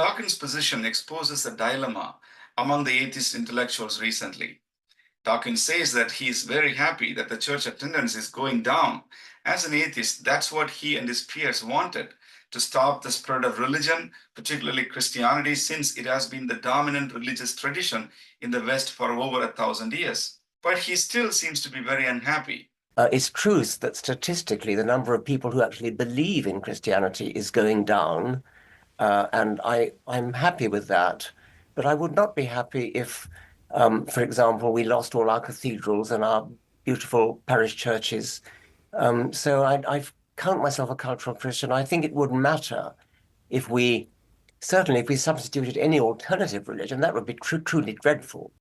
Dawkins' position exposes a dilemma among the atheist intellectuals recently. Dawkins says that he is very happy that the church attendance is going down. As an atheist, that's what he and his peers wanted, to stop the spread of religion, particularly Christianity, since it has been the dominant religious tradition in the West for over 1,000 years. But he still seems to be very unhappy. It's true that statistically the number of people who actually believe in Christianity is going down, and I'm happy with that. But I would not be happy if, for example, we lost all our cathedrals and our beautiful parish churches. So I count myself a cultural Christian. I think it wouldn't matter if we substituted any alternative religion. That would be truly dreadful.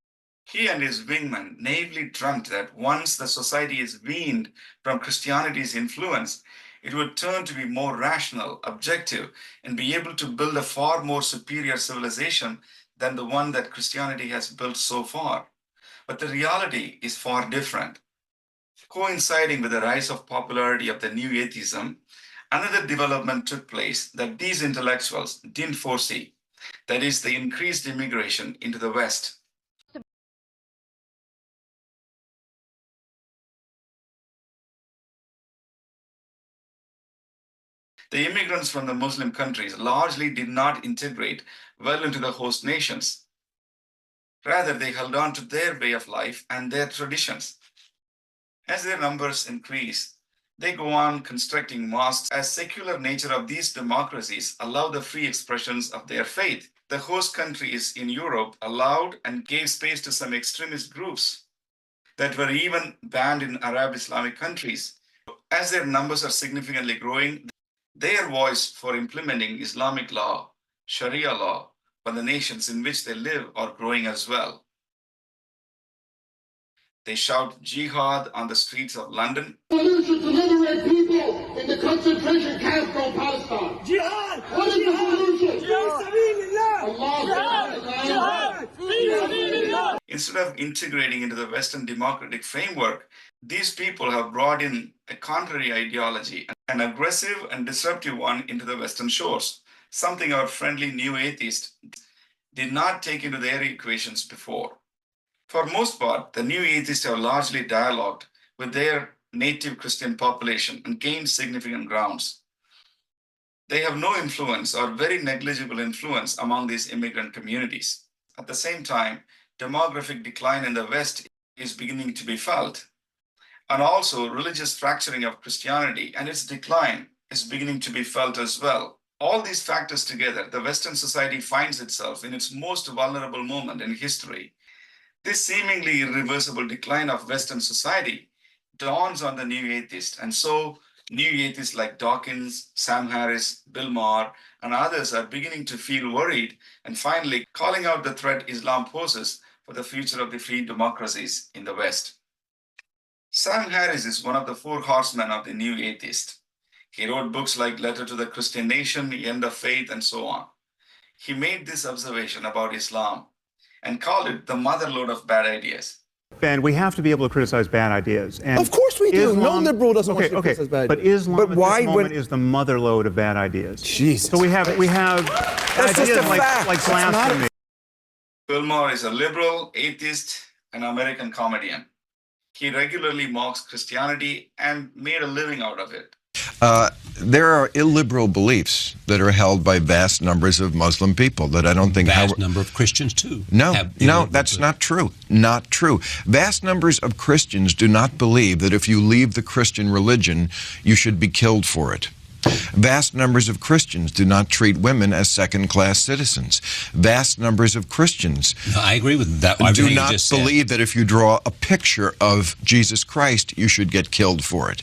He and his wingmen naively dreamt that once the society is weaned from Christianity's influence, it would turn to be more rational, objective, and be able to build a far more superior civilization than the one that Christianity has built so far. But the reality is far different. Coinciding with the rise of popularity of the new atheism, another development took place that these intellectuals didn't foresee, that is, the increased immigration into the West. The immigrants from the Muslim countries largely did not integrate well into the host nations. Rather, they held on to their way of life and their traditions. As their numbers increase, they go on constructing mosques as secular nature of these democracies allow the free expressions of their faith. The host countries in Europe allowed and gave space to some extremist groups that were even banned in Arab Islamic countries. As their numbers are significantly growing, their voice for implementing Islamic law, Sharia law, for the nations in which they live are growing as well. They shout jihad on the streets of London. Solution to liberate people in the concentration camps called Palestine. Jihad! What is the solution? Jihad! Instead of integrating into the Western democratic framework, these people have brought in a contrary ideology, an aggressive and disruptive one into the Western shores, something our friendly new atheists did not take into their equations before. For most part, the new atheists have largely dialogued with their native Christian population and gained significant grounds. They have no influence or very negligible influence among these immigrant communities. At the same time, demographic decline in the West is beginning to be felt. And also religious fracturing of Christianity and its decline is beginning to be felt as well. All these factors together, the Western society finds itself in its most vulnerable moment in history. This seemingly irreversible decline of Western society dawns on the new atheist. And so new atheists like Dawkins, Sam Harris, Bill Maher, and others are beginning to feel worried and finally calling out the threat Islam poses for the future of the free democracies in the West. Sam Harris is one of the four horsemen of the new atheist. He wrote books like Letter to the Christian Nation, The End of Faith, and so on. He made this observation about Islam and called it the motherlode of bad ideas. Ben, we have to be able to criticize bad ideas. And of course we do. No liberal doesn't want to criticize bad ideas. But Islam at this moment is the motherlode of bad ideas. Jesus. So we have That's ideas just a fact. like blasphemy. Bill Maher is a liberal, atheist, and American comedian. He regularly mocks Christianity and made a living out of it. There are illiberal beliefs that are held by vast numbers of Muslim people that I don't think... Vast number of Christians, too. No, that's not true. Not true. Vast numbers of Christians do not believe that if you leave the Christian religion, you should be killed for it. Vast numbers of Christians do not treat women as second-class citizens. Vast numbers of Christians I agree with that. Do not believe that if you draw a picture of Jesus Christ, you should get killed for it.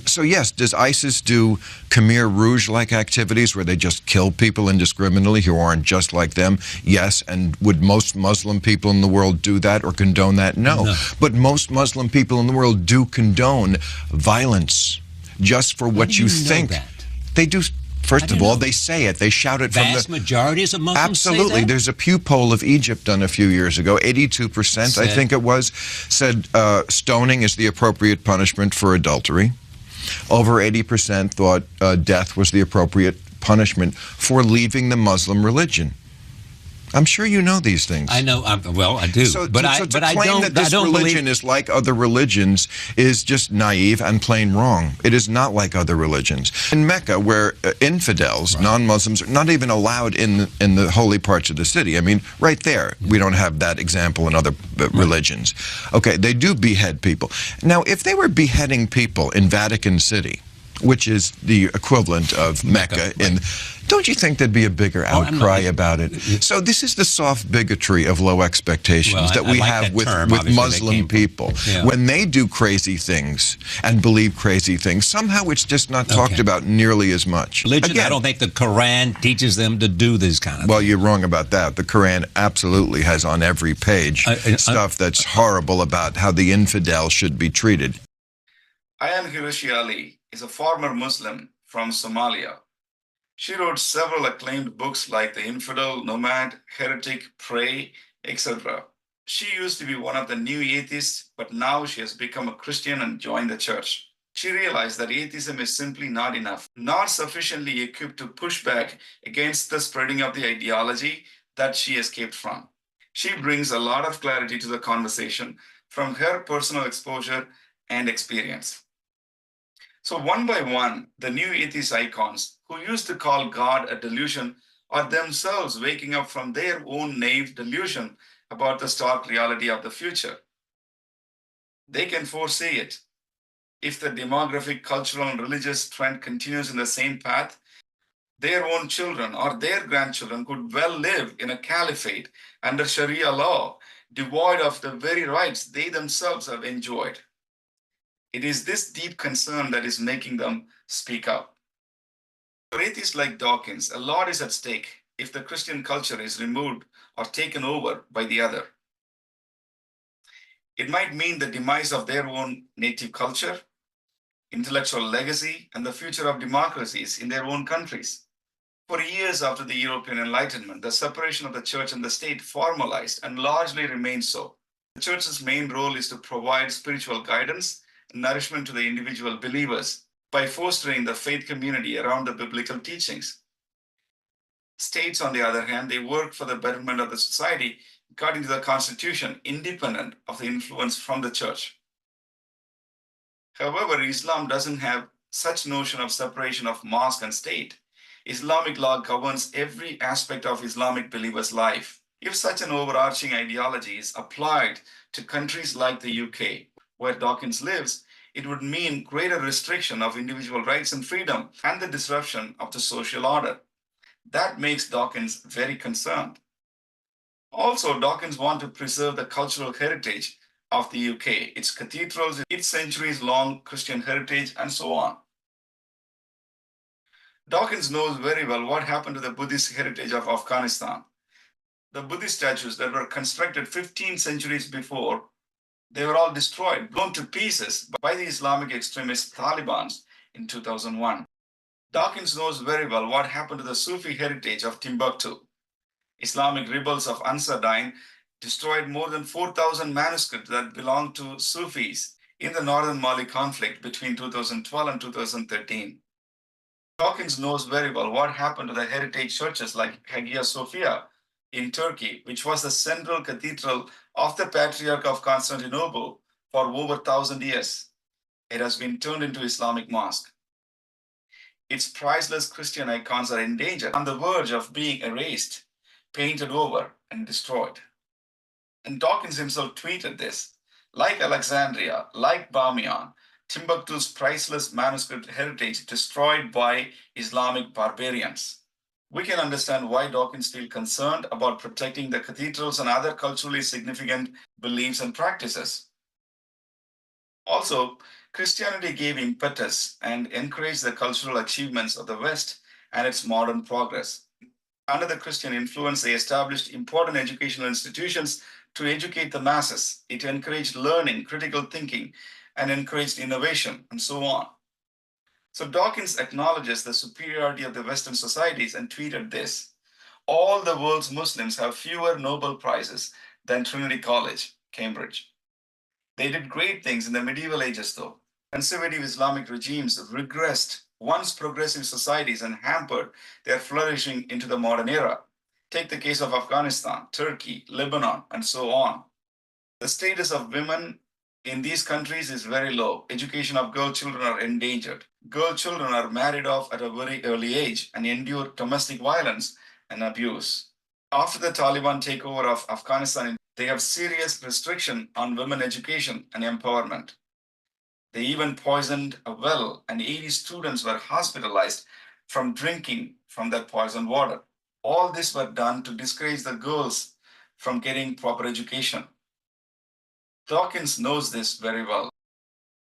So yes, does ISIS do Khmer Rouge-like activities where they just kill people indiscriminately who aren't just like them? Yes, and would most Muslim people in the world do that or condone that? No. But most Muslim people in the world do condone violence. Just for what you think. That? They do. First of all, they say it. They shout it from the... Vast majorities of Muslims Absolutely. say that? There's a Pew poll of Egypt done a few years ago. 82%, I think it was, said stoning is the appropriate punishment for adultery. Over 80% thought death was the appropriate punishment for leaving the Muslim religion. I'm sure you know these things. I know. Well, I do. So, but to claim that this don't religion is like other religions is just naive and plain wrong. It is not like other religions. In Mecca, where infidels, non-Muslims, are not even allowed in the holy parts of the city. I mean, right there, we don't have that example in other religions. Okay, they do behead people. Now, if they were beheading people in Vatican City, which is the equivalent of Mecca, don't you think there'd be a bigger outcry about it? So this is the soft bigotry of low expectations that we have with Muslim people. Yeah. When they do crazy things and believe crazy things, somehow it's just not talked about nearly as much. Religion, Again, I don't think the Quran teaches them to do this kind of thing. well, you're wrong about that. The Quran absolutely has on every page stuff that's horrible about how the infidel should be treated. Ayan Hiroshi Ali is a former Muslim from Somalia. She wrote several acclaimed books like The Infidel, Nomad, Heretic, Prey, etc. She used to be one of the new atheists, but now she has become a Christian and joined the church. She realized that atheism is simply not enough, not sufficiently equipped to push back against the spreading of the ideology that she escaped from. She brings a lot of clarity to the conversation from her personal exposure and experience. So one by one, the new atheist icons who used to call God a delusion are themselves waking up from their own naive delusion about the stark reality of the future. They can foresee it. If the demographic, cultural, and religious trend continues in the same path, their own children or their grandchildren could well live in a caliphate under Sharia law, devoid of the very rights they themselves have enjoyed. It is this deep concern that is making them speak up. For atheists like Dawkins, a lot is at stake if the Christian culture is removed or taken over by the other. It might mean the demise of their own native culture, intellectual legacy, and the future of democracies in their own countries. For years after the European Enlightenment, the separation of the church and the state formalized and largely remains so. The church's main role is to provide spiritual guidance and nourishment to the individual believers by fostering the faith community around the biblical teachings. States, on the other hand, they work for the betterment of the society according to the Constitution, independent of the influence from the church. However, Islam doesn't have such notion of separation of mosque and state. Islamic law governs every aspect of Islamic believers' life. If such an overarching ideology is applied to countries like the UK, where Dawkins lives, it would mean greater restriction of individual rights and freedom and the disruption of the social order. That makes Dawkins very concerned. Also, Dawkins wants to preserve the cultural heritage of the UK, its cathedrals, its centuries-long Christian heritage, and so on. Dawkins knows very well what happened to the Buddhist heritage of Afghanistan. The Buddhist statues that were constructed 15 centuries before, they were all destroyed, blown to pieces by the Islamic extremist Taliban in 2001. Dawkins knows very well what happened to the Sufi heritage of Timbuktu. Islamic rebels of Ansar Dine destroyed more than 4,000 manuscripts that belonged to Sufis in the northern Mali conflict between 2012 and 2013. Dawkins knows very well what happened to the heritage churches like Hagia Sophia in Turkey, which was the central cathedral of the Patriarch of Constantinople for over 1,000 years. It has been turned into Islamic mosque. Its priceless Christian icons are in danger, on the verge of being erased, painted over, and destroyed. And Dawkins himself tweeted this: like Alexandria, like Bamiyan, Timbuktu's priceless manuscript heritage destroyed by Islamic barbarians. We can understand why Dawkins feels concerned about protecting the cathedrals and other culturally significant beliefs and practices. Also, Christianity gave impetus and encouraged the cultural achievements of the West and its modern progress. Under the Christian influence, they established important educational institutions to educate the masses. It encouraged learning, critical thinking, and encouraged innovation, and so on. So Dawkins acknowledges the superiority of the Western societies and tweeted this: all the world's Muslims have fewer Nobel Prizes than Trinity College, Cambridge. They did great things in the medieval ages, though. Conservative Islamic regimes regressed once progressive societies and hampered their flourishing into the modern era. Take the case of Afghanistan, Turkey, Lebanon, and so on. The status of women in these countries is very low. Education of girl children are endangered. Girl children are married off at a very early age and endure domestic violence and abuse. After the Taliban takeover of Afghanistan, they have serious restriction on women education and empowerment. They even poisoned a well, and 80 students were hospitalized from drinking from that poisoned water. All this were done to discourage the girls from getting proper education. Dawkins knows this very well.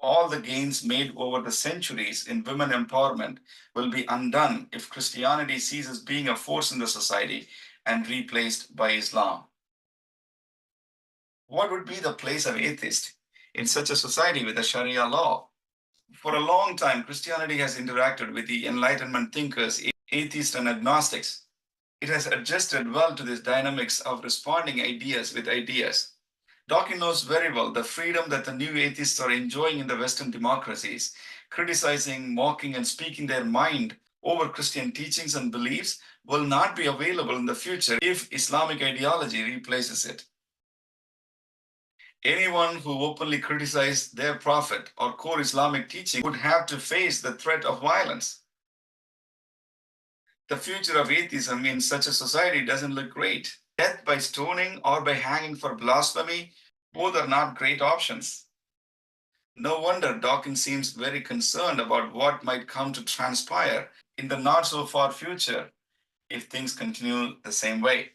All the gains made over the centuries in women empowerment will be undone if Christianity ceases being a force in the society and replaced by Islam. What would be the place of atheist in such a society with a Sharia law? For a long time, Christianity has interacted with the Enlightenment thinkers, atheists and agnostics. It has adjusted well to these dynamics of responding ideas with ideas. Dawkins knows very well the freedom that the new atheists are enjoying in the Western democracies, criticizing, mocking, and speaking their mind over Christian teachings and beliefs will not be available in the future if Islamic ideology replaces it. Anyone who openly criticized their prophet or core Islamic teaching would have to face the threat of violence. The future of atheism in such a society doesn't look great. Death by stoning or by hanging for blasphemy, both are not great options. No wonder Dawkins seems very concerned about what might come to transpire in the not so far future if things continue the same way.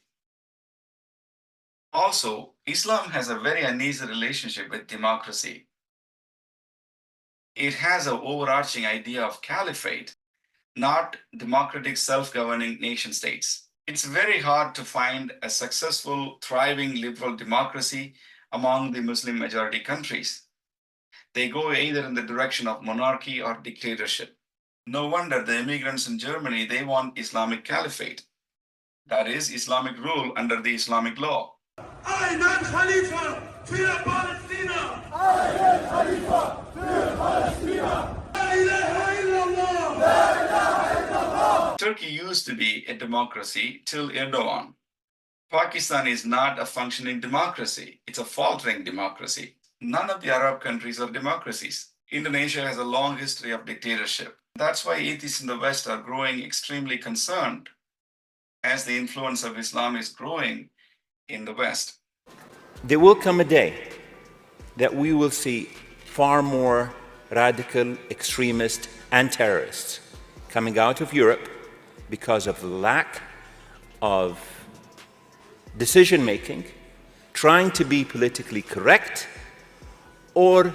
Also, Islam has a very uneasy relationship with democracy. It has an overarching idea of caliphate, not democratic self-governing nation states. It's very hard to find a successful, thriving liberal democracy among the Muslim majority countries. They go either in the direction of monarchy or dictatorship. No wonder the immigrants in Germany, they want Islamic caliphate. That is Islamic rule under the Islamic law. Einen Khalifa für Palästina! Einen Khalifa für Palästina! La ilaha illallah! La ilaha illallah! Turkey used to be a democracy till Erdogan. Pakistan is not a functioning democracy. It's a faltering democracy. None of the Arab countries are democracies. Indonesia has a long history of dictatorship. That's why atheists in the West are growing extremely concerned as the influence of Islam is growing in the West. There will come a day that we will see far more radical extremists and terrorists coming out of Europe because of the lack of decision-making, trying to be politically correct, or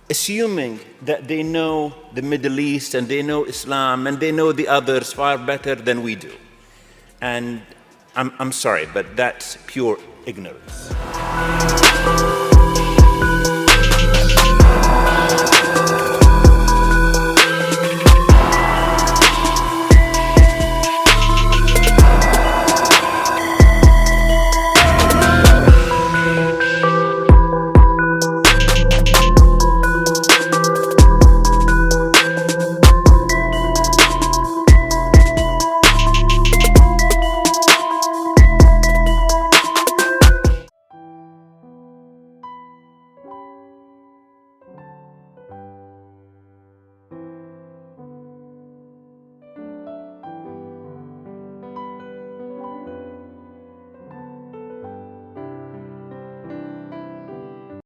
assuming that they know the Middle East and they know Islam and they know the others far better than we do. And I'm sorry, but that's pure ignorance.